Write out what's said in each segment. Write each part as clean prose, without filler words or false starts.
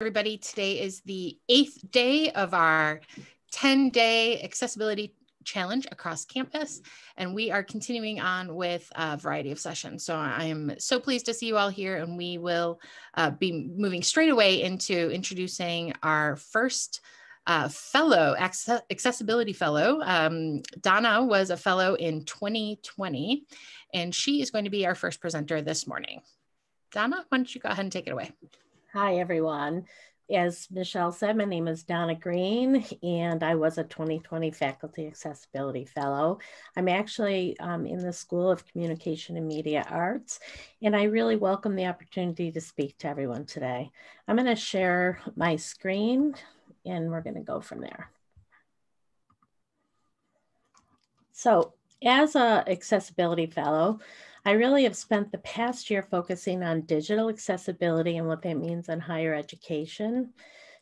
Everybody, today is the 8th day of our 10-day accessibility challenge across campus, and we are continuing on with a variety of sessions. So I am so pleased to see you all here, and we will be moving straight away into introducing our first fellow, accessibility fellow. Donna was a fellow in 2020, and she is going to be our first presenter this morning. Donna, why don't you go ahead and take it away? Hi, everyone. As Michelle said, my name is Donna Greene, and I was a 2020 Faculty Accessibility Fellow. I'm actually in the School of Communication and Media Arts, and I really welcome the opportunity to speak to everyone today. I'm going to share my screen, and we're going to go from there. So, as an Accessibility Fellow, I really have spent the past year focusing on digital accessibility and what that means in higher education.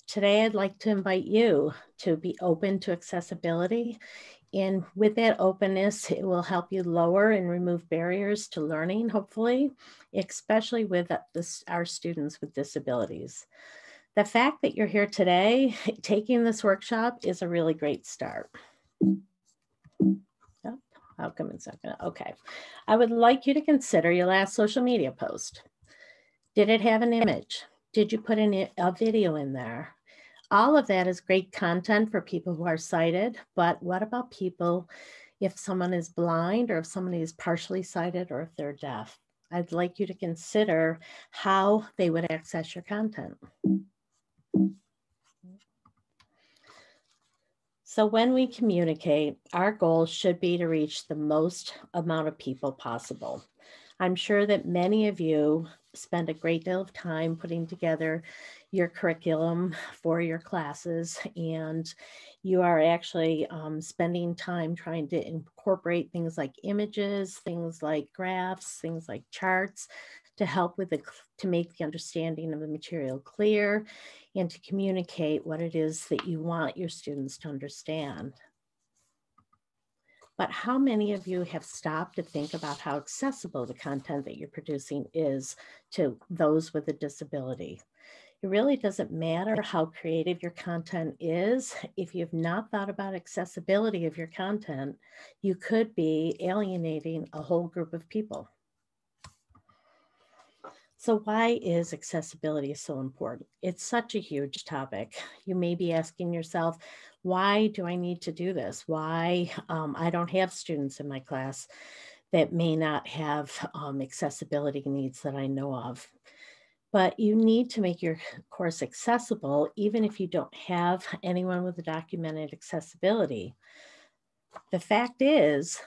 Today, I'd like to invite you to be open to accessibility. And with that openness, it will help you lower and remove barriers to learning, hopefully, especially with our students with disabilities. The fact that you're here today, taking this workshop is a really great start. How come it's not gonna, okay. I would like you to consider your last social media post. Did it have an image? Did you put a video in there? All of that is great content for people who are sighted, but what about people if someone is blind or if somebody is partially sighted or if they're deaf? I'd like you to consider how they would access your content. So when we communicate, our goal should be to reach the most amount of people possible. I'm sure that many of you spend a great deal of time putting together your curriculum for your classes, and you are actually spending time trying to incorporate things like images, things like graphs, things like charts to help with to make the understanding of the material clear and to communicate what it is that you want your students to understand. But how many of you have stopped to think about how accessible the content that you're producing is to those with a disability? It really doesn't matter how creative your content is. If you've not thought about accessibility of your content, you could be alienating a whole group of people. So why is accessibility so important? It's such a huge topic. You may be asking yourself, why do I need to do this? Why I don't have students in my class that may not have accessibility needs that I know of. But you need to make your course accessible, even if you don't have anyone with a documented accessibility. The fact is,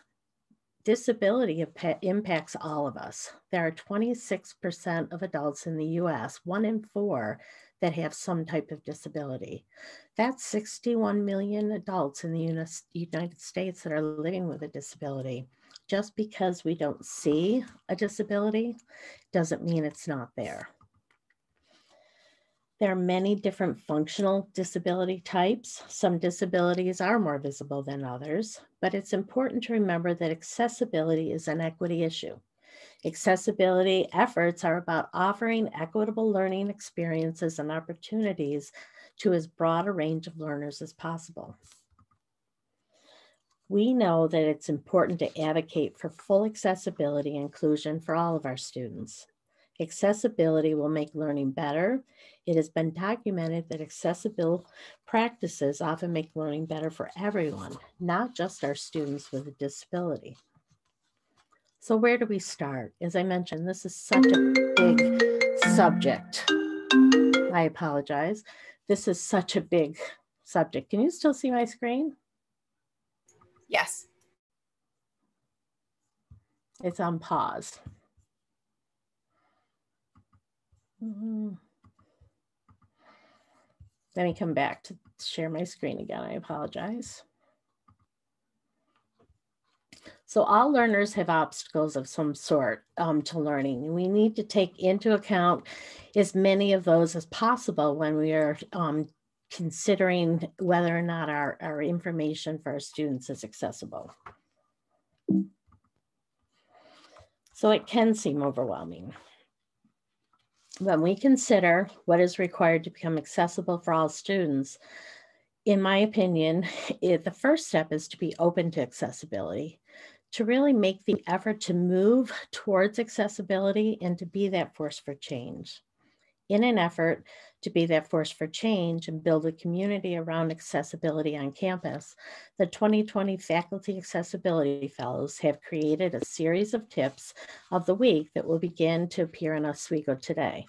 disability impacts all of us. There are 26% of adults in the US, 1 in 4, that have some type of disability. That's 61 million adults in the United States that are living with a disability. Just because we don't see a disability doesn't mean it's not there. There are many different functional disability types. Some disabilities are more visible than others, but it's important to remember that accessibility is an equity issue. Accessibility efforts are about offering equitable learning experiences and opportunities to as broad a range of learners as possible. We know that it's important to advocate for full accessibility and inclusion for all of our students. Accessibility will make learning better. It has been documented that accessible practices often make learning better for everyone, not just our students with a disability. So where do we start? As I mentioned, this is such a big subject. I apologize. This is such a big subject. Can you still see my screen? Yes. It's on pause. Let me come back to share my screen again. I apologize. So all learners have obstacles of some sort to learning. We need to take into account as many of those as possible when we are considering whether or not our information for our students is accessible. So it can seem overwhelming. When we consider what is required to become accessible for all students, in my opinion, the first step is to be open to accessibility, to really make the effort to move towards accessibility and to be that force for change. In an effort to be that force for change and build a community around accessibility on campus, the 2020 Faculty Accessibility Fellows have created a series of tips of the week that will begin to appear in Oswego today.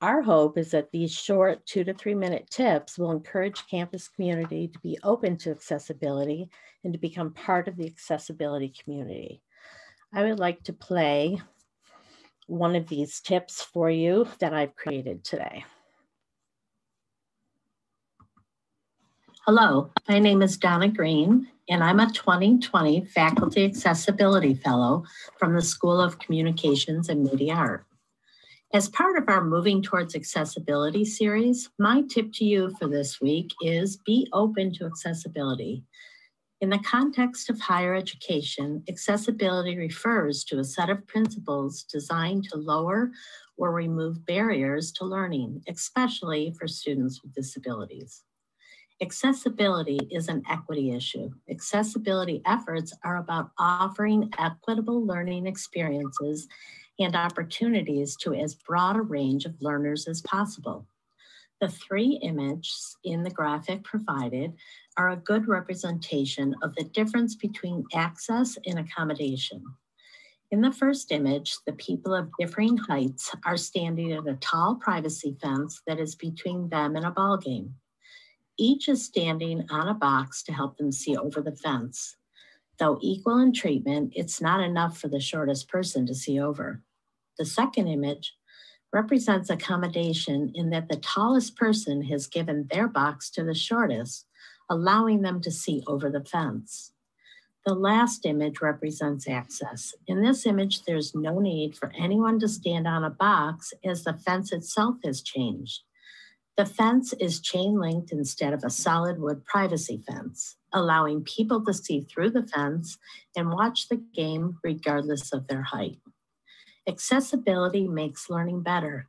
Our hope is that these short 2 to 3 minute tips will encourage campus community to be open to accessibility and to become part of the accessibility community. I would like to play one of these tips for you that I've created today. Hello, my name is Donna Greene, and I'm a 2020 Faculty Accessibility Fellow from the School of Communications and Media Art. As part of our Moving Towards Accessibility series, my tip to you for this week is be open to accessibility. In the context of higher education, accessibility refers to a set of principles designed to lower or remove barriers to learning, especially for students with disabilities. Accessibility is an equity issue. Accessibility efforts are about offering equitable learning experiences and opportunities to as broad a range of learners as possible. The 3 images in the graphic provided are a good representation of the difference between access and accommodation. In the first image, the people of differing heights are standing at a tall privacy fence that is between them and a ball game. Each is standing on a box to help them see over the fence. Though equal in treatment, it's not enough for the shortest person to see over. The second image represents accommodation in that the tallest person has given their box to the shortest, allowing them to see over the fence. The last image represents access. In this image, there's no need for anyone to stand on a box as the fence itself has changed. The fence is chain linked instead of a solid wood privacy fence, allowing people to see through the fence and watch the game regardless of their height. Accessibility makes learning better.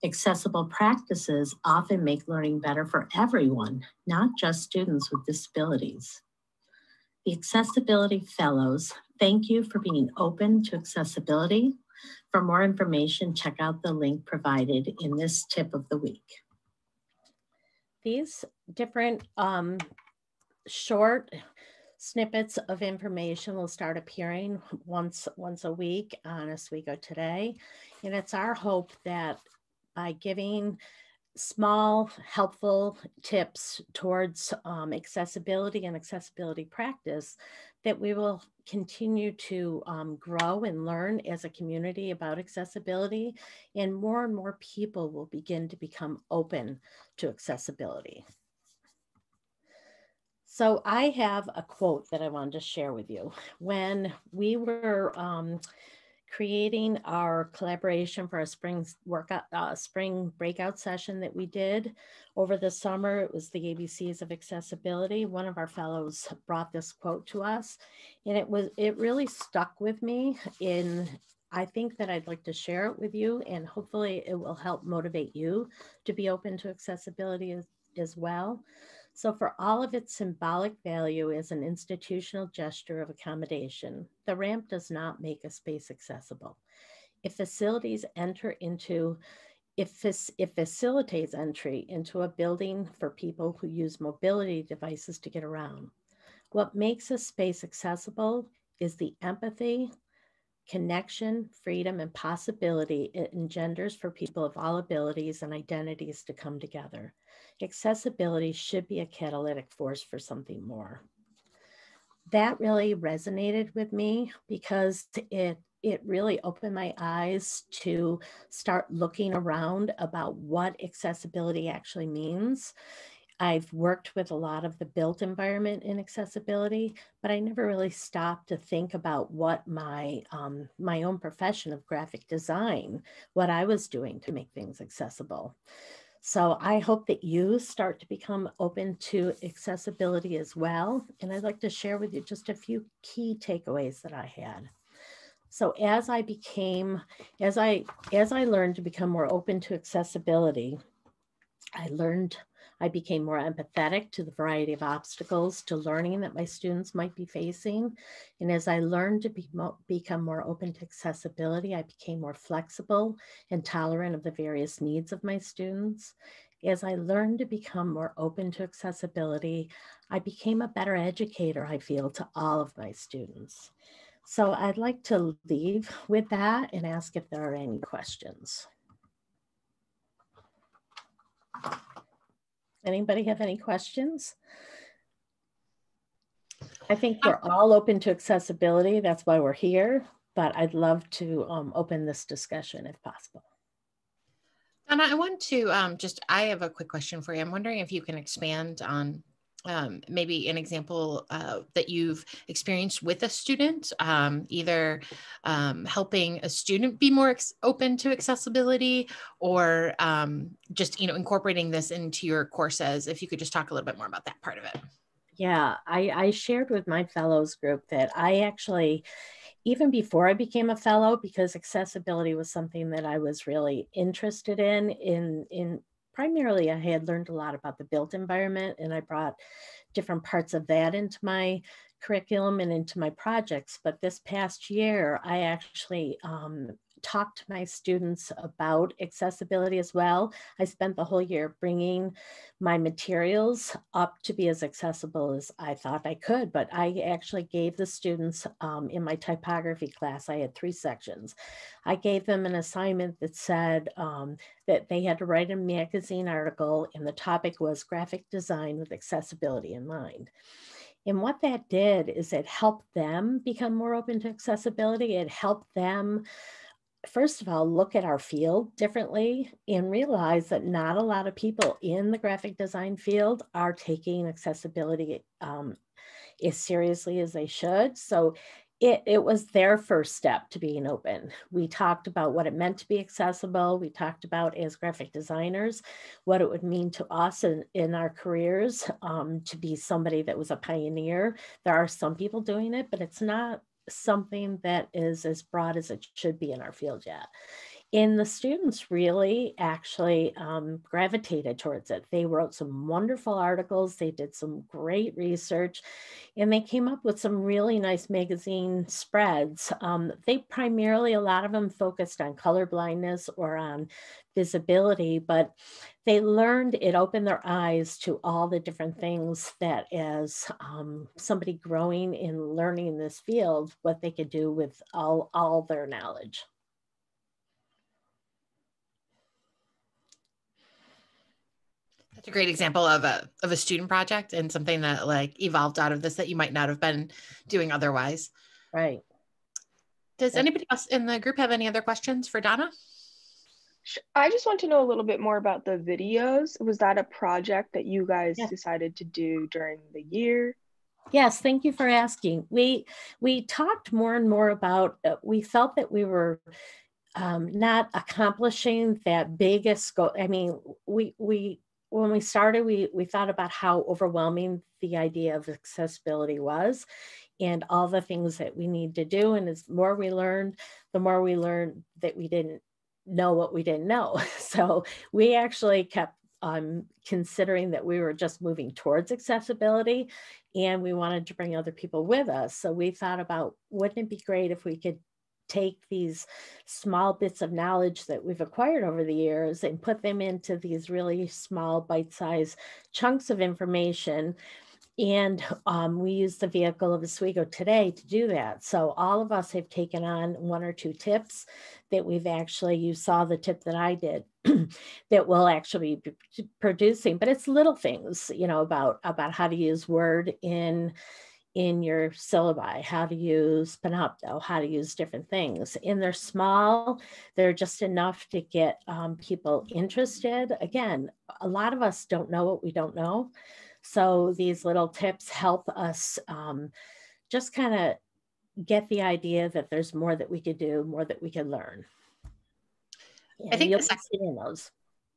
Accessible practices often make learning better for everyone, not just students with disabilities. The Accessibility Fellows, thank you for being open to accessibility. For more information, check out the link provided in this tip of the week. These different short snippets of information will start appearing once a week on Oswego Today. And it's our hope that by giving small, helpful tips towards accessibility and accessibility practice, that we will continue to grow and learn as a community about accessibility, and more people will begin to become open to accessibility. So I have a quote that I wanted to share with you. When we were creating our collaboration for a spring breakout session that we did over the summer, it was the ABCs of Accessibility. One of our fellows brought this quote to us, and it really stuck with me. I think that I'd like to share it with you, and hopefully it will help motivate you to be open to accessibility as well. So for all of its symbolic value as an institutional gesture of accommodation, the ramp does not make a space accessible. It facilitates entry into a building for people who use mobility devices to get around. What makes a space accessible is the empathy, connection, freedom, and possibility it engenders for people of all abilities and identities to come together. Accessibility should be a catalytic force for something more. That really resonated with me because it really opened my eyes to start looking around about what accessibility actually means. I've worked with a lot of the built environment in accessibility, but I never really stopped to think about what my own profession of graphic design, what I was doing to make things accessible. So I hope that you start to become open to accessibility as well. And I'd like to share with you just a few key takeaways that I had. So as I learned to become more open to accessibility, I became more empathetic to the variety of obstacles to learning that my students might be facing. And as I learned to become more open to accessibility, I became more flexible and tolerant of the various needs of my students. As I learned to become more open to accessibility, I became a better educator, I feel, to all of my students. So I'd like to leave with that and ask if there are any questions. Anybody have any questions? I think we're all open to accessibility. That's why we're here, but I'd love to open this discussion if possible. Donna, I want to I have a quick question for you. I'm wondering if you can expand on maybe an example that you've experienced with a student, either helping a student be more open to accessibility, or just, incorporating this into your courses. If you could just talk a little bit more about that part of it. Yeah, I shared with my fellows group that I actually, even before I became a fellow, because accessibility was something that I was really interested in primarily I had learned a lot about the built environment, and I brought different parts of that into my curriculum and into my projects. But this past year, I actually talked to my students about accessibility as well. I spent the whole year bringing my materials up to be as accessible as I thought I could, but I actually gave the students in my typography class, I had 3 sections. I gave them an assignment that said that they had to write a magazine article, and the topic was graphic design with accessibility in mind. And what that did is it helped them become more open to accessibility. It helped them, first of all, look at our field differently and realize that not a lot of people in the graphic design field are taking accessibility as seriously as they should. So it was their first step to being open. We talked about what it meant to be accessible. We talked about, as graphic designers, what it would mean to us in our careers to be somebody that was a pioneer. There are some people doing it, but it's not something that is as broad as it should be in our field yet. And the students really actually gravitated towards it. They wrote some wonderful articles. They did some great research, and they came up with some really nice magazine spreads. They primarily, a lot of them focused on color blindness or on visibility, but they learned, it opened their eyes to all the different things that as somebody growing and learning in this field, what they could do with all their knowledge. That's a great example of a student project and something that like evolved out of this that you might not have been doing otherwise. Right. Does anybody else in the group have any other questions for Donna? I just want to know a little bit more about the videos. Was that a project that you guys decided to do during the year? Yes, thank you for asking. We talked more and more about, we felt that we were not accomplishing that biggest goal. I mean, when we started, we thought about how overwhelming the idea of accessibility was and all the things that we need to do. And as more we learned, the more we learned that we didn't know what we didn't know. So we actually kept considering that we were just moving towards accessibility, and we wanted to bring other people with us. So we thought about, wouldn't it be great if we could take these small bits of knowledge that we've acquired over the years and put them into these really small bite-sized chunks of information. And we use the vehicle of Oswego today to do that. So all of us have taken on 1 or 2 tips that we've actually, you saw the tip that I did, that we'll actually be producing, but it's little things, about how to use Word in your syllabi, how to use Panopto, how to use different things. And they're small, they're just enough to get people interested. Again, a lot of us don't know what we don't know. So these little tips help us just kind of get the idea that there's more that we could do, more that we could learn. I think you'll see in those.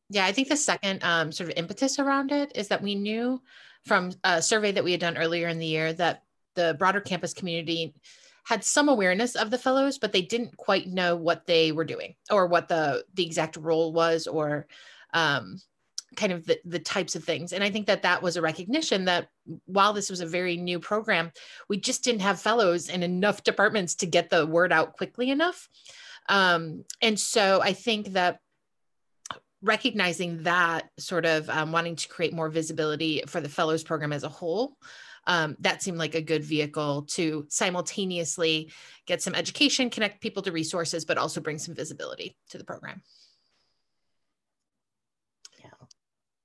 Yeah, I think the second sort of impetus around it is that we knew from a survey that we had done earlier in the year that the broader campus community had some awareness of the fellows, but they didn't quite know what they were doing or what the exact role was, or kind of the types of things. And I think that that was a recognition that while this was a very new program, we just didn't have fellows in enough departments to get the word out quickly enough. And so I think that recognizing that, sort of wanting to create more visibility for the fellows program as a whole, that seemed like a good vehicle to simultaneously get some education, connect people to resources, but also bring some visibility to the program.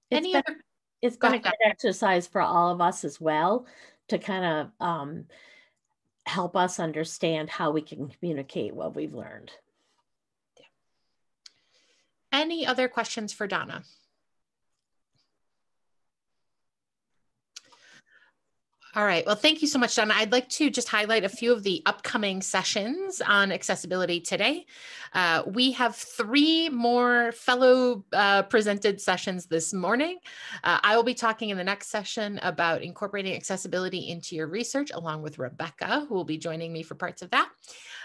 It's been a good exercise for all of us as well, to kind of help us understand how we can communicate what we've learned. Yeah. Any other questions for Donna? All right. Well, thank you so much, Donna. I'd like to just highlight a few of the upcoming sessions on accessibility today. We have 3 more fellow presented sessions this morning. I will be talking in the next session about incorporating accessibility into your research, along with Rebecca, who will be joining me for parts of that.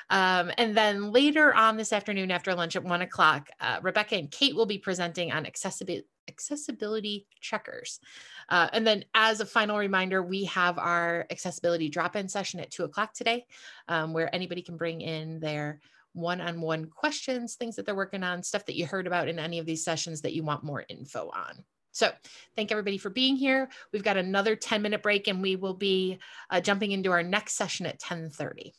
And then later on this afternoon, after lunch at 1 o'clock, Rebecca and Kate will be presenting on accessibility checkers. And then as a final reminder, we have our accessibility drop-in session at 2 o'clock today, where anybody can bring in their one-on-one questions, things that they're working on, stuff that you heard about in any of these sessions that you want more info on. So thank everybody for being here. We've got another 10-minute break, and we will be jumping into our next session at 10:30.